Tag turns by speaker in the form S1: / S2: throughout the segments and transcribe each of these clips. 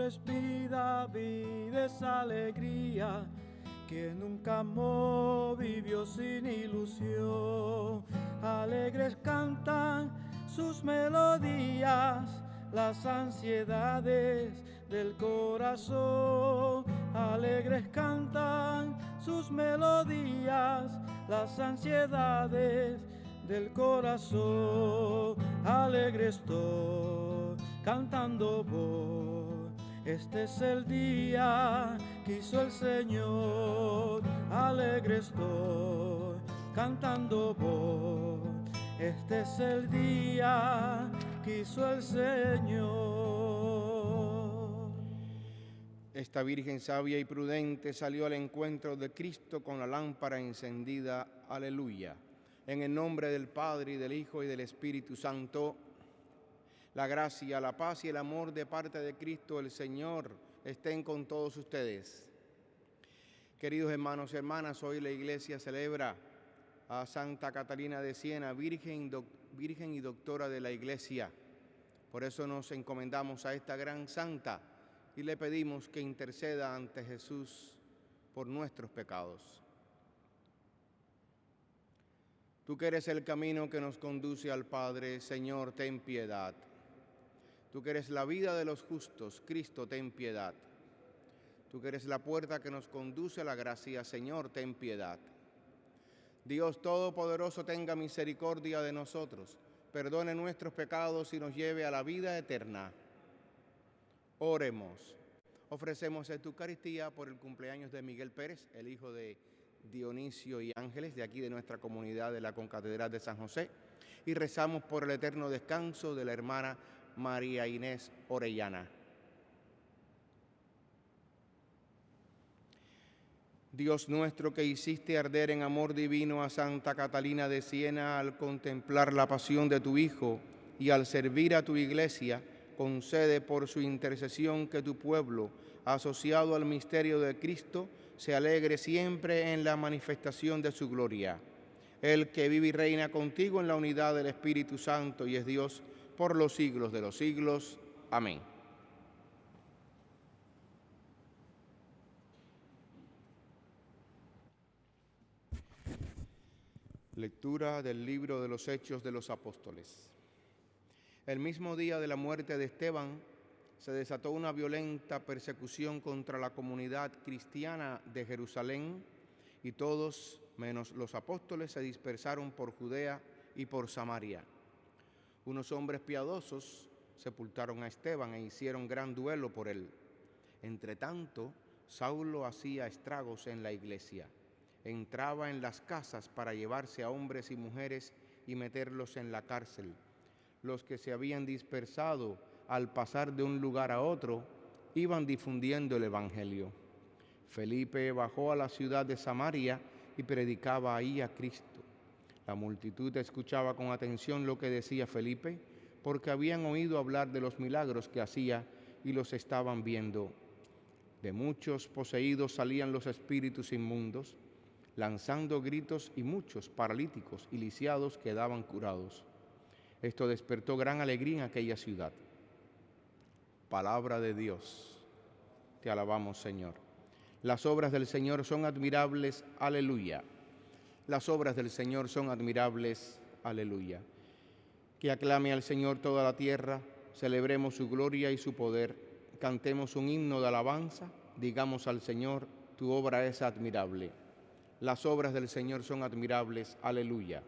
S1: es vida, vida es alegría, que nunca amó vivió sin ilusión. Alegres cantan sus melodías, las ansiedades del corazón. Alegres cantan sus melodías, las ansiedades del corazón. Alegre estoy cantando voy, este es el día que hizo el Señor. Alegre estoy cantando voy, este es el día que hizo el Señor.
S2: Esta Virgen sabia y prudente salió al encuentro de Cristo con la lámpara encendida. Aleluya. En el nombre del Padre, y del Hijo, y del Espíritu Santo. La gracia, la paz y el amor de parte de Cristo el Señor estén con todos ustedes. Queridos hermanos y hermanas, hoy la Iglesia celebra a Santa Catalina de Siena, Virgen y Doctora de la Iglesia. Por eso nos encomendamos a esta gran santa y le pedimos que interceda ante Jesús por nuestros pecados. Tú que eres el camino que nos conduce al Padre, Señor, ten piedad. Tú que eres la vida de los justos, Cristo, ten piedad. Tú que eres la puerta que nos conduce a la gracia, Señor, ten piedad. Dios Todopoderoso, tenga misericordia de nosotros, perdone nuestros pecados y nos lleve a la vida eterna. Oremos. Ofrecemos esta Eucaristía por el cumpleaños de Miguel Pérez, el hijo de Dionisio y Ángeles, de aquí de nuestra comunidad de la Concatedral de San José, y rezamos por el eterno descanso de la hermana María Inés Orellana. Dios nuestro, que hiciste arder en amor divino a Santa Catalina de Siena al contemplar la pasión de tu Hijo y al servir a tu Iglesia, concede por su intercesión que tu pueblo, asociado al misterio de Cristo, se alegre siempre en la manifestación de su gloria. Él que vive y reina contigo en la unidad del Espíritu Santo y es Dios por los siglos de los siglos. Amén. Lectura del libro de los Hechos de los Apóstoles. El mismo día de la muerte de Esteban, se desató una violenta persecución contra la comunidad cristiana de Jerusalén y todos, menos los apóstoles, se dispersaron por Judea y por Samaria. Unos hombres piadosos sepultaron a Esteban e hicieron gran duelo por él. Entretanto, Saulo hacía estragos en la iglesia. Entraba en las casas para llevarse a hombres y mujeres y meterlos en la cárcel. Los que se habían dispersado al pasar de un lugar a otro iban difundiendo el evangelio. Felipe bajó a la ciudad de Samaria y predicaba ahí a Cristo. La multitud escuchaba con atención lo que decía Felipe, porque habían oído hablar de los milagros que hacía y los estaban viendo. De muchos poseídos salían los espíritus inmundos, lanzando gritos, y muchos paralíticos y lisiados quedaban curados. Esto despertó gran alegría en aquella ciudad. Palabra de Dios. Te alabamos, Señor. Las obras del Señor son admirables. Aleluya. Las obras del Señor son admirables. Aleluya. Que aclame al Señor toda la tierra, celebremos su gloria y su poder, cantemos un himno de alabanza, digamos al Señor, tu obra es admirable. Las obras del Señor son admirables. Aleluya.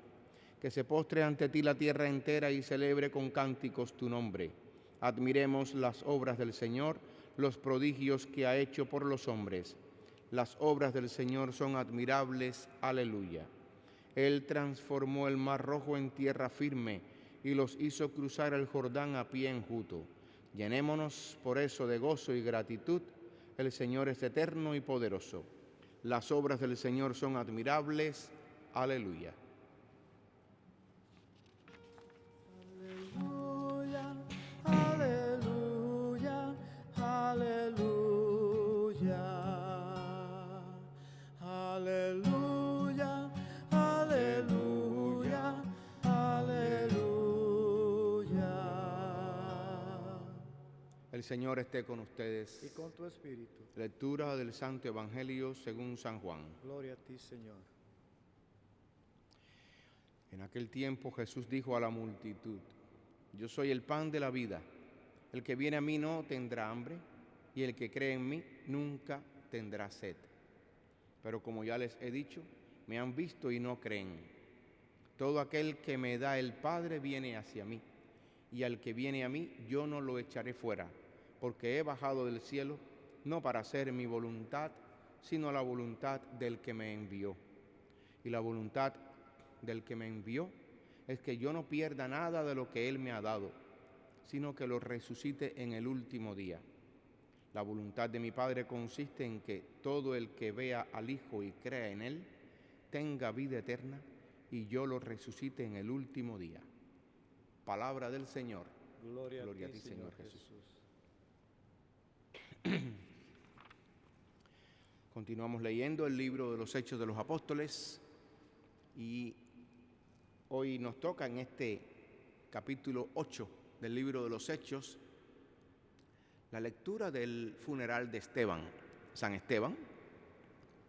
S2: Que se postre ante ti la tierra entera y celebre con cánticos tu nombre. Admiremos las obras del Señor, los prodigios que ha hecho por los hombres. Las obras del Señor son admirables. Aleluya. Él transformó el mar rojo en tierra firme y los hizo cruzar el Jordán a pie enjuto. Llenémonos por eso de gozo y gratitud. El Señor es eterno y poderoso. Las obras del Señor son admirables. Aleluya.
S1: Aleluya, aleluya, aleluya, aleluya, aleluya.
S2: Señor esté con ustedes.
S1: y con tu espíritu.
S2: Lectura del Santo Evangelio según San Juan.
S1: Gloria a ti, Señor.
S2: En aquel tiempo Jesús dijo a la multitud: Yo soy el pan de la vida. El que viene a mí no tendrá hambre, y el que cree en mí nunca tendrá sed. Pero como ya les he dicho, me han visto y no creen. Todo aquel que me da el Padre viene hacia mí, y al que viene a mí yo no lo echaré fuera, porque he bajado del cielo no para hacer mi voluntad, sino la voluntad del que me envió. Y la voluntad del que me envió es que yo no pierda nada de lo que Él me ha dado, sino que lo resucite en el último día. La voluntad de mi Padre consiste en que todo el que vea al Hijo y crea en Él tenga vida eterna, y yo lo resucite en el último día. Palabra del Señor.
S1: Gloria a ti, Señor Jesús.
S2: Continuamos leyendo el libro de los Hechos de los Apóstoles y hoy nos toca en este capítulo 8 del libro de los Hechos la lectura del funeral de Esteban, San Esteban,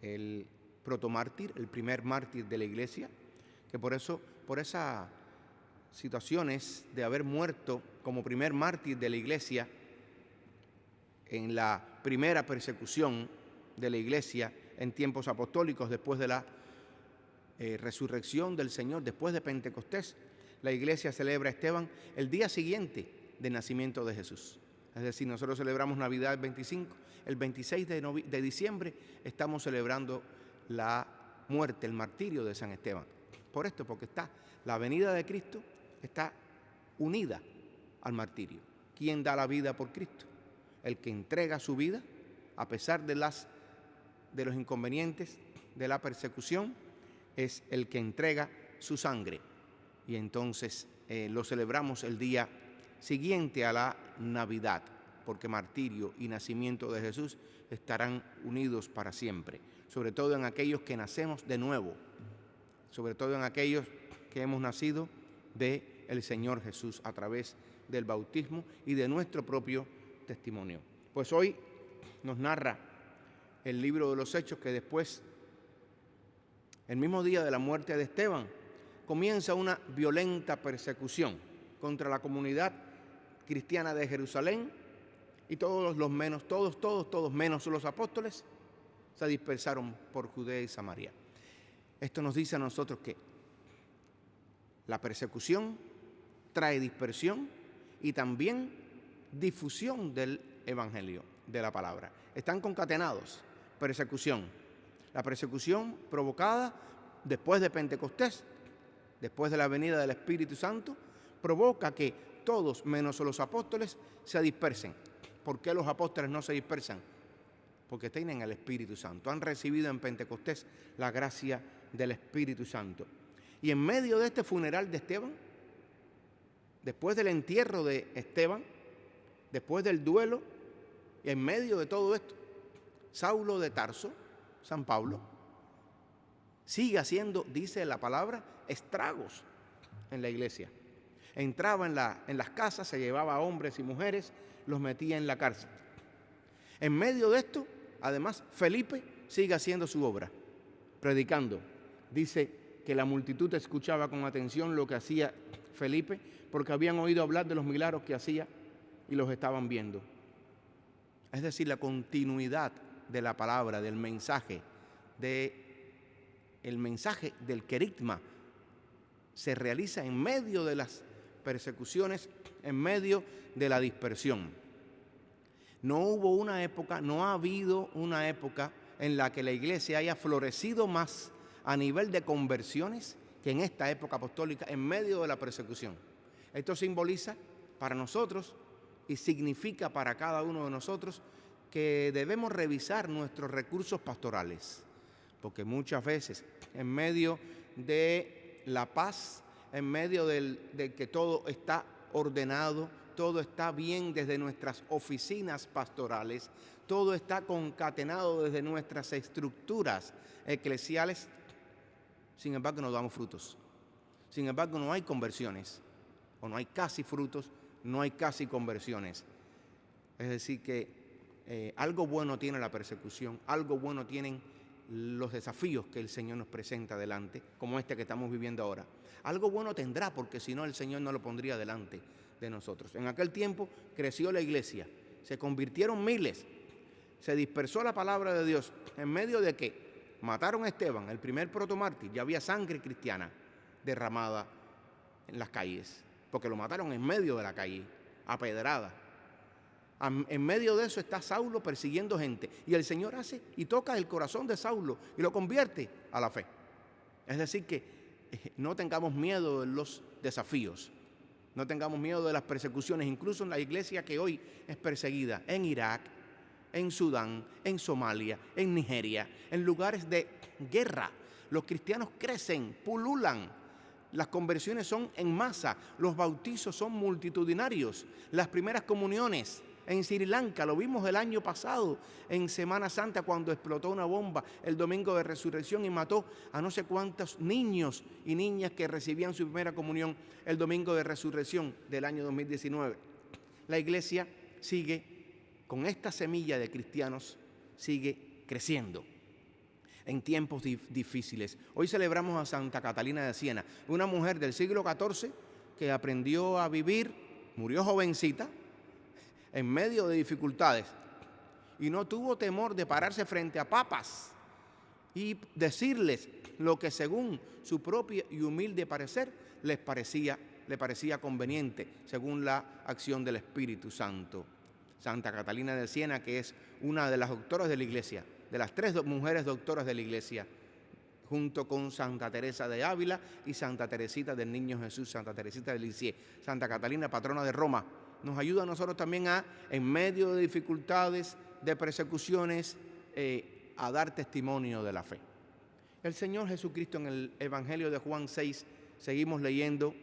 S2: el protomártir, el primer mártir de la iglesia, que por esas situaciones de haber muerto como primer mártir de la iglesia en la primera persecución de la iglesia en tiempos apostólicos, después de la resurrección del Señor, después de Pentecostés, la iglesia celebra a Esteban el día siguiente del nacimiento de Jesús. Es decir, nosotros celebramos Navidad el 25, el 26 de diciembre estamos celebrando la muerte, el martirio de San Esteban. Por esto, porque la venida de Cristo está unida al martirio. ¿Quién da la vida por Cristo? El que entrega su vida a pesar de los inconvenientes de la persecución, es el que entrega su sangre. Y entonces lo celebramos el día siguiente a la Navidad, porque martirio y nacimiento de Jesús estarán unidos para siempre, sobre todo en aquellos que nacemos de nuevo, sobre todo en aquellos que hemos nacido del Señor Jesús a través del bautismo y de nuestro propio testimonio. Pues hoy nos narra el libro de los Hechos que después, el mismo día de la muerte de Esteban, comienza una violenta persecución contra la comunidad cristiana de Jerusalén, y todos menos los apóstoles se dispersaron por Judea y Samaria. Esto nos dice a nosotros que la persecución trae dispersión y también difusión del Evangelio, de la palabra. Están concatenados. Persecución. La persecución provocada después de Pentecostés, después de la venida del Espíritu Santo, provoca que todos, menos los apóstoles, se dispersen. ¿Por qué los apóstoles no se dispersan? Porque tienen el Espíritu Santo. Han recibido en Pentecostés la gracia del Espíritu Santo. Y en medio de este funeral de Esteban, después del entierro de Esteban, después del duelo, y en medio de todo esto, Saulo de Tarso, San Pablo, sigue haciendo, dice la palabra, estragos en la iglesia. Entraba en las casas, se llevaba a hombres y mujeres, los metía en la cárcel. En medio de esto, además, Felipe sigue haciendo su obra, predicando. Dice que la multitud escuchaba con atención lo que hacía Felipe, porque habían oído hablar de los milagros que hacía y los estaban viendo. Es decir, la continuidad de la palabra, del mensaje, el mensaje del querigma se realiza en medio de las persecuciones, en medio de la dispersión. No ha habido una época en la que la iglesia haya florecido más a nivel de conversiones que en esta época apostólica, en medio de la persecución. Esto simboliza para nosotros y significa para cada uno de nosotros que debemos revisar nuestros recursos pastorales, porque muchas veces en medio de la paz, en medio de que todo está ordenado, todo está bien desde nuestras oficinas pastorales, todo está concatenado desde nuestras estructuras eclesiales, sin embargo no damos frutos, sin embargo no hay conversiones, o no hay casi frutos, no hay casi conversiones. Es decir, que algo bueno tiene la persecución, algo bueno tienen los desafíos que el Señor nos presenta delante, como este que estamos viviendo ahora. Algo bueno tendrá, porque si no, el Señor no lo pondría delante de nosotros. En aquel tiempo creció la iglesia, se convirtieron miles, se dispersó la palabra de Dios, en medio de que mataron a Esteban, el primer protomártir. Ya había sangre cristiana derramada en las calles, porque lo mataron en medio de la calle, a pedrada. En medio de eso está Saulo persiguiendo gente, y el Señor hace y toca el corazón de Saulo y lo convierte a la fe. Es decir, que no tengamos miedo de los desafíos, no tengamos miedo de las persecuciones, incluso en la iglesia que hoy es perseguida, en Irak, en Sudán, en Somalia, en Nigeria, en lugares de guerra. Los cristianos crecen, pululan, las conversiones son en masa, los bautizos son multitudinarios, las primeras comuniones. En Sri Lanka, lo vimos el año pasado, en Semana Santa, cuando explotó una bomba el domingo de resurrección y mató a no sé cuántos niños y niñas que recibían su primera comunión el domingo de resurrección del año 2019. La iglesia sigue, con esta semilla de cristianos, sigue creciendo en tiempos difíciles. Hoy celebramos a Santa Catalina de Siena, una mujer del siglo XIV que aprendió a vivir, murió jovencita, en medio de dificultades, y no tuvo temor de pararse frente a papas y decirles lo que según su propio y humilde parecer le parecía conveniente, según la acción del Espíritu Santo. Santa Catalina de Siena, que es una de las doctoras de la Iglesia, de las 3 mujeres doctoras de la Iglesia, junto con Santa Teresa de Ávila y Santa Teresita del Niño Jesús, Santa Teresita de Lisieux, Santa Catalina, patrona de Roma, nos ayuda a nosotros también en medio de dificultades, de persecuciones, a dar testimonio de la fe. El Señor Jesucristo, en el Evangelio de Juan 6, seguimos leyendo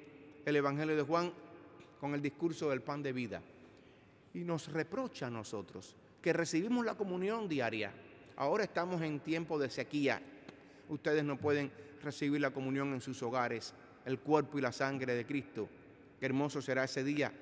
S2: el Evangelio de Juan con el discurso del pan de vida, y nos reprocha a nosotros que recibimos la comunión diaria. Ahora estamos en tiempo de sequía. Ustedes no pueden recibir la comunión en sus hogares, el cuerpo y la sangre de Cristo. Qué hermoso será ese día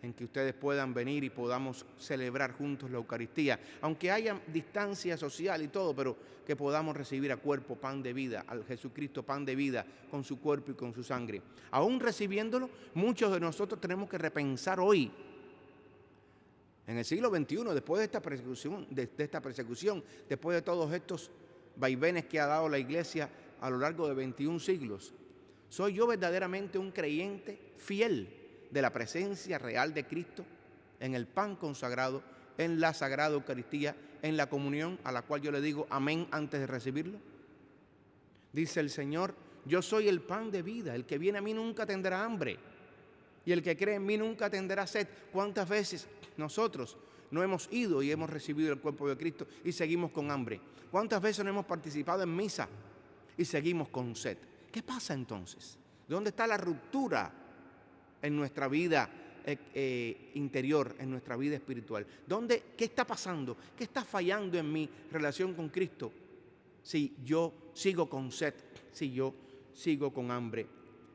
S2: en que ustedes puedan venir y podamos celebrar juntos la Eucaristía, aunque haya distancia social y todo, pero que podamos recibir a cuerpo pan de vida, al Jesucristo pan de vida, con su cuerpo y con su sangre. Aún recibiéndolo, muchos de nosotros tenemos que repensar hoy, en el siglo XXI, después de esta persecución, después de todos estos vaivenes que ha dado la Iglesia a lo largo de 21 siglos, ¿soy yo verdaderamente un creyente fiel de la presencia real de Cristo en el pan consagrado, en la Sagrada Eucaristía, en la comunión a la cual yo le digo amén antes de recibirlo? Dice el Señor: yo soy el pan de vida, el que viene a mí nunca tendrá hambre, y el que cree en mí nunca tendrá sed. ¿Cuántas veces nosotros no hemos ido y hemos recibido el cuerpo de Cristo y seguimos con hambre? ¿Cuántas veces no hemos participado en misa y seguimos con sed? ¿Qué pasa entonces? ¿Dónde está la ruptura en nuestra vida interior, en nuestra vida espiritual? ¿Qué está pasando? ¿Qué está fallando en mi relación con Cristo? Si yo sigo con sed, si yo sigo con hambre.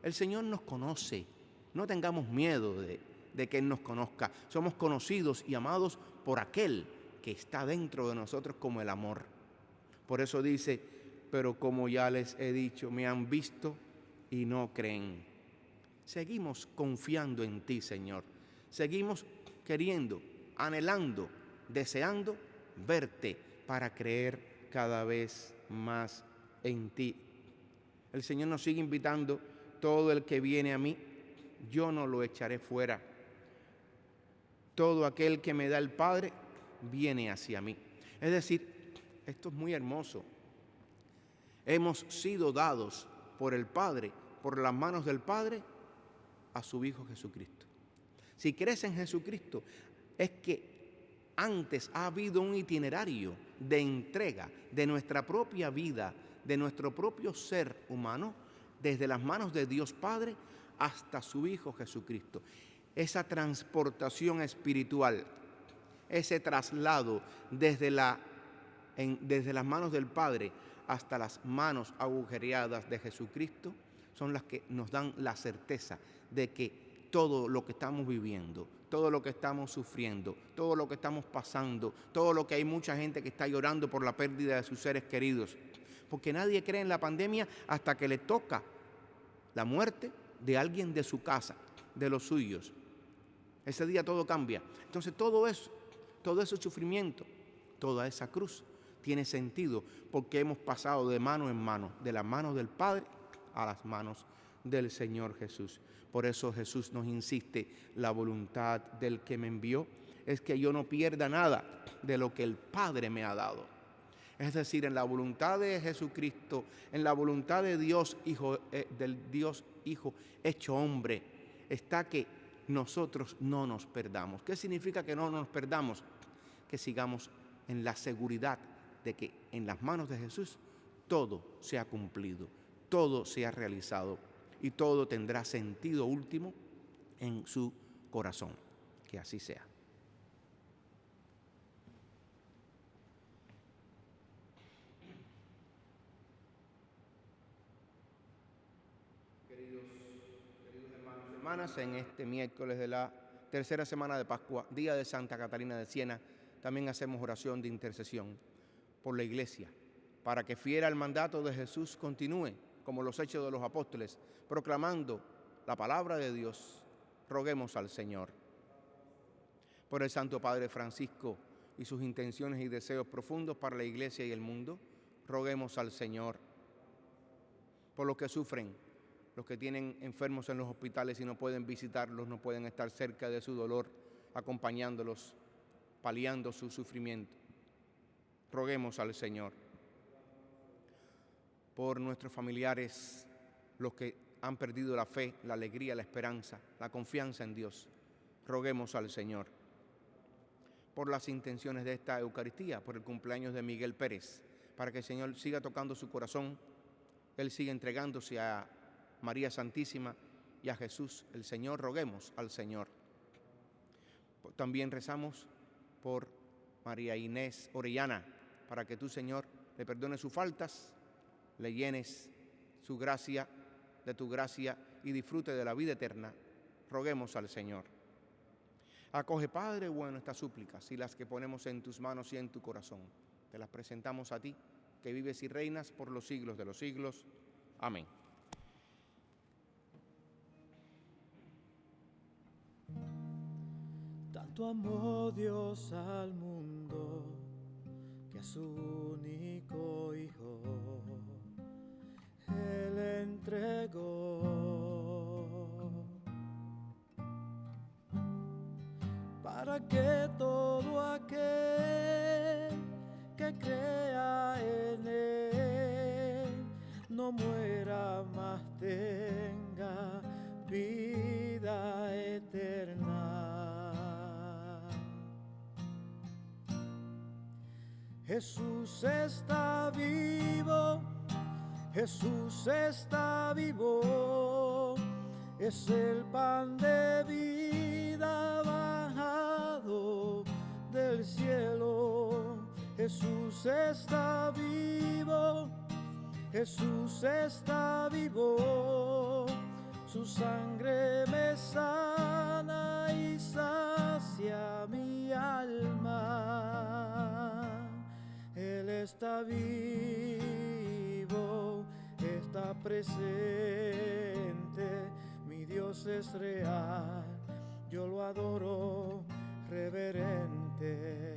S2: El Señor nos conoce. No tengamos miedo de que Él nos conozca. Somos conocidos y amados por aquel que está dentro de nosotros como el amor. Por eso dice: pero como ya les he dicho, me han visto y no creen. Seguimos confiando en ti, Señor. Seguimos queriendo, anhelando, deseando verte para creer cada vez más en ti. El Señor nos sigue invitando: todo el que viene a mí, yo no lo echaré fuera. Todo aquel que me da el Padre, viene hacia mí. Es decir, esto es muy hermoso. Hemos sido dados por el Padre, por las manos del Padre, a su Hijo Jesucristo. Si crees en Jesucristo, es que antes ha habido un itinerario de entrega de nuestra propia vida, de nuestro propio ser humano, desde las manos de Dios Padre hasta su Hijo Jesucristo. Esa transportación espiritual, ese traslado desde las manos del Padre hasta las manos agujereadas de Jesucristo, son las que nos dan la certeza de que todo lo que estamos viviendo, todo lo que estamos sufriendo, todo lo que estamos pasando, todo lo que hay mucha gente que está llorando por la pérdida de sus seres queridos. Porque nadie cree en la pandemia hasta que le toca la muerte de alguien de su casa, de los suyos. Ese día todo cambia. Entonces todo ese sufrimiento, toda esa cruz tiene sentido porque hemos pasado de mano en mano, de las manos del Padre a las manos del Señor Jesús. Por eso Jesús nos insiste, la voluntad del que me envió es que yo no pierda nada de lo que el Padre me ha dado. Es decir, en la voluntad de Jesucristo, en la voluntad de Dios Hijo, del Dios Hijo hecho hombre, está que nosotros no nos perdamos. ¿Qué significa que no nos perdamos? Que sigamos en la seguridad de que en las manos de Jesús todo se ha cumplido, todo se ha realizado y todo tendrá sentido último en su corazón. Que así sea. Queridos hermanos y hermanas, en este miércoles de la tercera semana de Pascua, día de Santa Catalina de Siena, también hacemos oración de intercesión por la Iglesia, para que fiel al mandato de Jesús continúe, como los Hechos de los Apóstoles, proclamando la palabra de Dios. Roguemos al Señor. Por el Santo Padre Francisco y sus intenciones y deseos profundos para la Iglesia y el mundo, roguemos al Señor. Por los que sufren, los que tienen enfermos en los hospitales y no pueden visitarlos, no pueden estar cerca de su dolor, acompañándolos, paliando su sufrimiento. Roguemos al Señor. Por nuestros familiares, los que han perdido la fe, la alegría, la esperanza, la confianza en Dios, roguemos al Señor. Por las intenciones de esta Eucaristía, por el cumpleaños de Miguel Pérez, para que el Señor siga tocando su corazón, Él siga entregándose a María Santísima y a Jesús, el Señor, roguemos al Señor. También rezamos por María Inés Orellana, para que tú, Señor, le perdones sus faltas, le llenes su gracia, de tu gracia, y disfrute de la vida eterna. Roguemos al Señor. Acoge, Padre bueno, estas súplicas y las que ponemos en tus manos y en tu corazón. Te las presentamos a ti, que vives y reinas por los siglos de los siglos. Amén.
S1: Tanto amó Dios al mundo que a su único Hijo Él entregó, para que todo aquel que crea en Él no muera, mas tenga vida eterna. Jesús está vivo, Jesús está vivo, es el pan de vida bajado del cielo. Jesús está vivo, Jesús está vivo, su sangre me sana y sacia mi alma. Él está vivo, está presente, mi Dios es real, yo lo adoro reverente.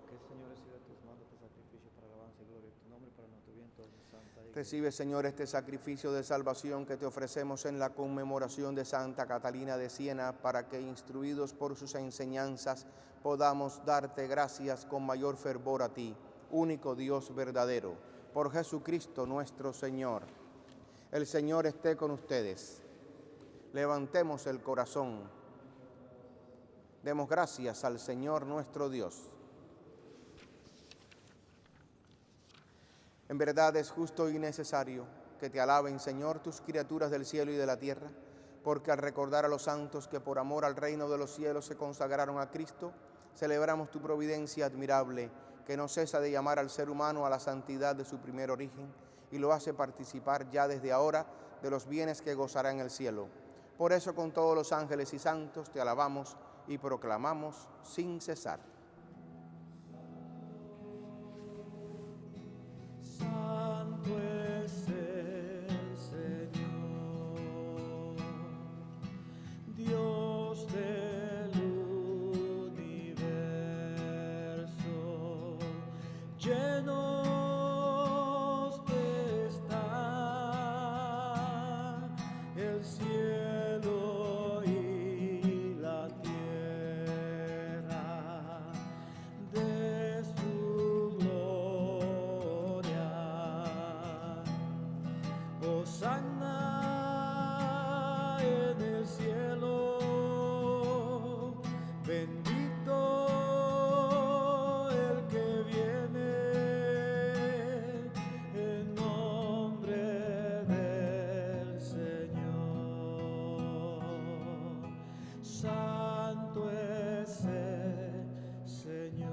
S1: Que el Señor reciba tus manos este sacrificio para alabanza y gloria de tu nombre, para nuestro bien, toda su santa iglesia.
S2: Recibe, Señor, este sacrificio de salvación que te ofrecemos en la conmemoración de Santa Catalina de Siena, para que, instruidos por sus enseñanzas, podamos darte gracias con mayor fervor a ti, único Dios verdadero, por Jesucristo nuestro Señor. El Señor esté con ustedes. Levantemos el corazón. Demos gracias al Señor nuestro Dios. En verdad es justo y necesario que te alaben, Señor, tus criaturas del cielo y de la tierra, porque al recordar a los santos que por amor al reino de los cielos se consagraron a Cristo, celebramos tu providencia admirable, que no cesa de llamar al ser humano a la santidad de su primer origen, y lo hace participar ya desde ahora de los bienes que gozará en el cielo. Por eso con todos los ángeles y santos te alabamos y proclamamos sin cesar.
S1: Santo es el Señor, Dios del universo, llenos está el cielo y la tierra de su gloria. Hosanna en el cielo, bendito el que viene en nombre del Señor. Santo es el Señor.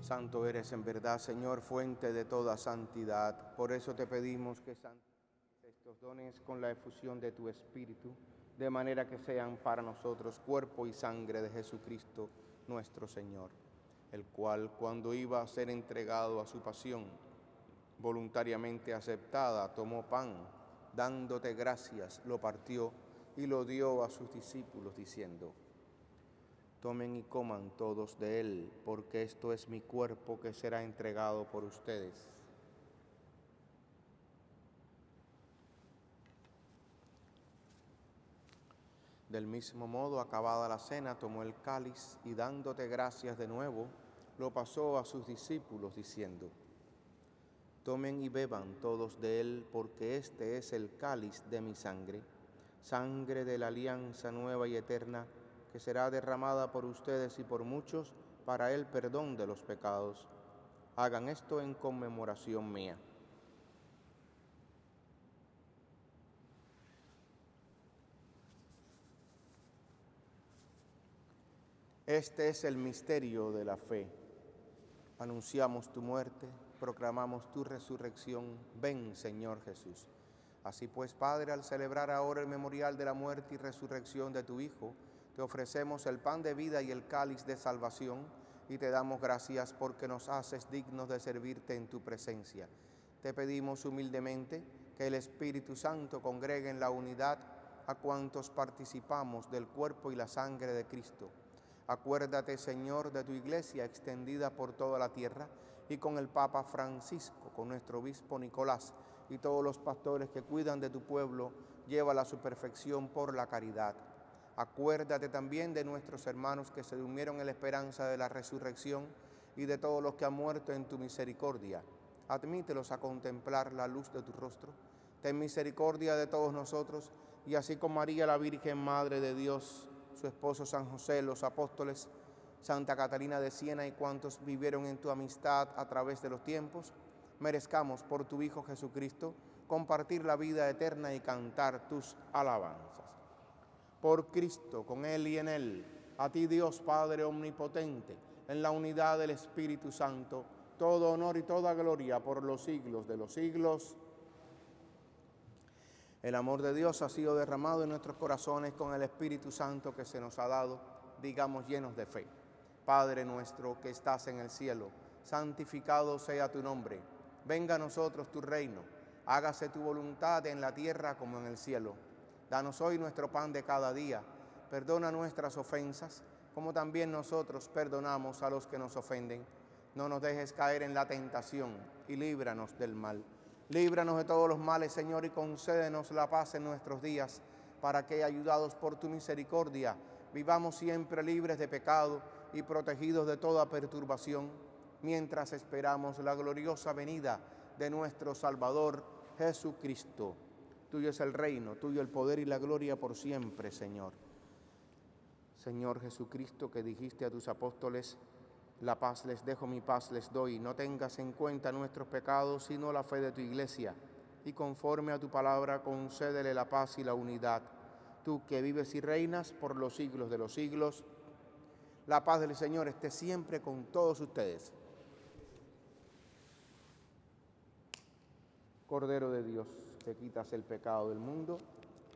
S2: Santo eres en verdad, Señor, fuente de toda santidad. Por eso te pedimos que santifiques estos dones con la efusión de tu Espíritu, de manera que sean para nosotros cuerpo y sangre de Jesucristo nuestro Señor, el cual, cuando iba a ser entregado a su pasión, voluntariamente aceptada, tomó pan, dándote gracias, lo partió y lo dio a sus discípulos, diciendo: tomen y coman todos de él, porque esto es mi cuerpo que será entregado por ustedes. Del mismo modo, acabada la cena, tomó el cáliz y dándote gracias de nuevo, lo pasó a sus discípulos, diciendo: tomen y beban todos de él, porque este es el cáliz de mi sangre, sangre de la alianza nueva y eterna, que será derramada por ustedes y por muchos para el perdón de los pecados. Hagan esto en conmemoración mía. Este es el misterio de la fe. Anunciamos tu muerte, proclamamos tu resurrección. Ven, Señor Jesús. Así pues, Padre, al celebrar ahora el memorial de la muerte y resurrección de tu Hijo, te ofrecemos el pan de vida y el cáliz de salvación, y te damos gracias porque nos haces dignos de servirte en tu presencia. Te pedimos humildemente que el Espíritu Santo congregue en la unidad a cuantos participamos del cuerpo y la sangre de Cristo. Acuérdate, Señor, de tu Iglesia extendida por toda la tierra, y con el Papa Francisco, con nuestro obispo Nicolás, y todos los pastores que cuidan de tu pueblo, llévala a su perfección por la caridad. Acuérdate también de nuestros hermanos que se durmieron en la esperanza de la resurrección y de todos los que han muerto en tu misericordia. Admítelos a contemplar la luz de tu rostro. Ten misericordia de todos nosotros, y así con María, la Virgen Madre de Dios, su esposo San José, los apóstoles, Santa Catalina de Siena y cuantos vivieron en tu amistad a través de los tiempos, merezcamos por tu Hijo Jesucristo compartir la vida eterna y cantar tus alabanzas. Por Cristo, con Él y en Él, a ti Dios Padre omnipotente, en la unidad del Espíritu Santo, todo honor y toda gloria por los siglos de los siglos. El amor de Dios ha sido derramado en nuestros corazones con el Espíritu Santo que se nos ha dado, digamos llenos de fe. Padre nuestro que estás en el cielo, santificado sea tu nombre. Venga a nosotros tu reino, hágase tu voluntad en la tierra como en el cielo. Danos hoy nuestro pan de cada día, perdona nuestras ofensas, como también nosotros perdonamos a los que nos ofenden. No nos dejes caer en la tentación y líbranos del mal. Líbranos de todos los males, Señor, y concédenos la paz en nuestros días, para que, ayudados por tu misericordia, vivamos siempre libres de pecado y protegidos de toda perturbación, mientras esperamos la gloriosa venida de nuestro Salvador Jesucristo. Tuyo es el reino, tuyo el poder y la gloria por siempre, Señor. Señor Jesucristo, que dijiste a tus apóstoles: la paz les dejo, mi paz les doy. No tengas en cuenta nuestros pecados, sino la fe de tu Iglesia. Y conforme a tu palabra, concédele la paz y la unidad. Tú que vives y reinas por los siglos de los siglos, la paz del Señor esté siempre con todos ustedes. Cordero de Dios, que quitas el pecado del mundo,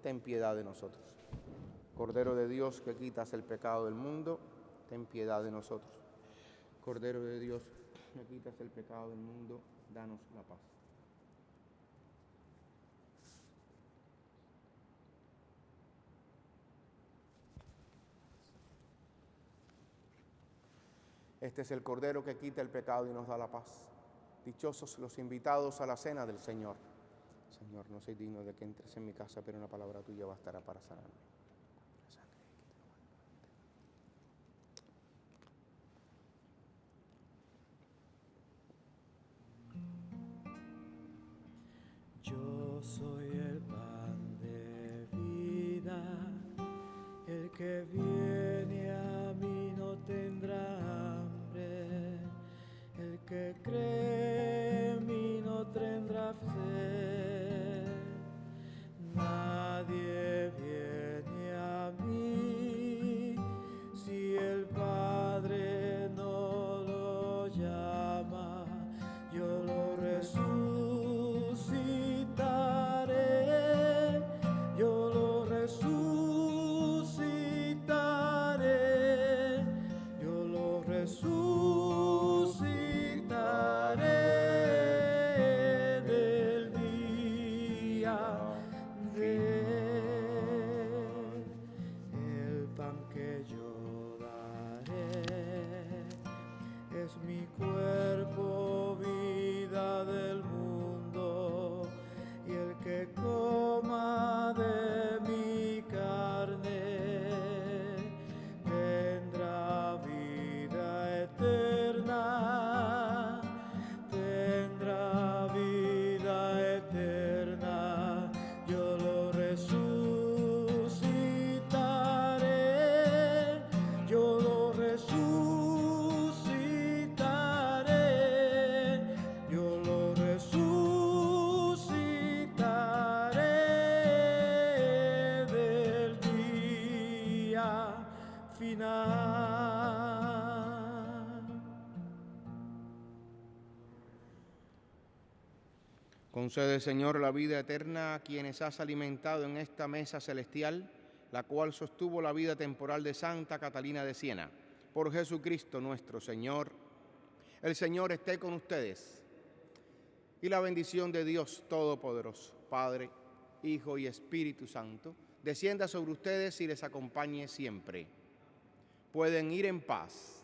S2: ten piedad de nosotros. Cordero de Dios, que quitas el pecado del mundo, ten piedad de nosotros. Cordero de Dios, que quitas el pecado del mundo, danos la paz. Este es el Cordero que quita el pecado y nos da la paz. Dichosos los invitados a la cena del Señor. Señor, no soy digno de que entres en mi casa, pero una palabra tuya bastará para sanarme.
S1: Yo soy el pan de vida, el que viene a mí no tendrá hambre, el que cree en mí no tendrá sed. Nadie viene a mí si el Padre no lo llama, yo lo resucitaré, yo lo resucitaré, yo lo resucitaré del día de el pan que yo daré es mi cuerpo, vida del mundo, y el que coma de mi carne tendrá vida eterna, tendrá vida eterna. Yo lo resucitaré, yo lo resucitaré, yo lo resucitaré del día final.
S2: Concede, Señor, la vida eterna a quienes has alimentado en esta mesa celestial, la cual sostuvo la vida temporal de Santa Catalina de Siena. Por Jesucristo nuestro Señor. El Señor esté con ustedes. Y la bendición de Dios Todopoderoso, Padre, Hijo y Espíritu Santo, descienda sobre ustedes y les acompañe siempre. Pueden ir en paz.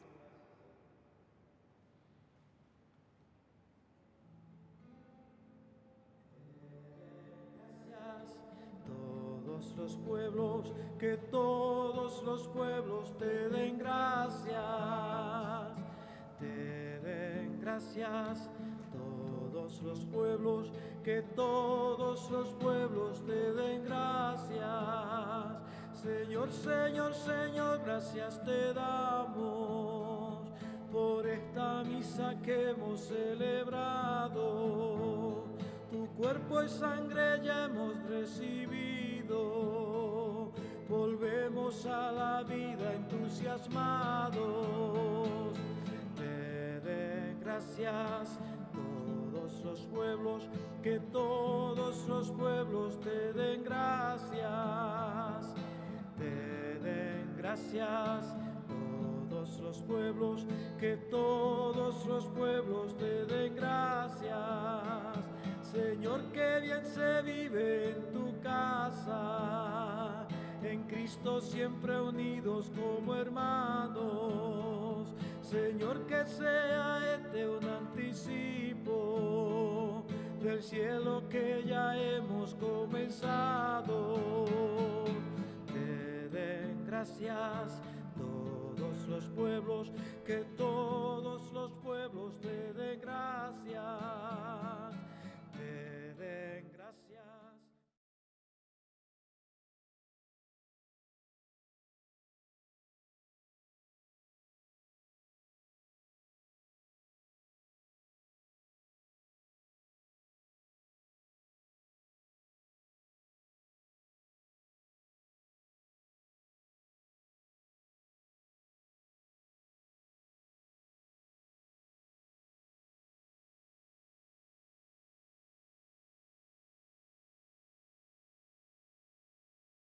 S1: Todos los pueblos, que todos los pueblos te den gracias, te den gracias. Todos los pueblos, que todos los pueblos te den gracias. Señor, Señor, Señor, gracias te damos por esta misa que hemos celebrado. Tu cuerpo y sangre ya hemos recibido, volvemos a la vida entusiasmados. Te den gracias todos los pueblos, que todos los pueblos te den gracias. Te den gracias todos los pueblos, que todos los pueblos te den gracias. Señor, qué bien se vive en tu casa, en Cristo siempre unidos como hermanos. Señor, que sea este un anticipo del cielo que ya hemos comenzado. Te den gracias todos los pueblos, que todos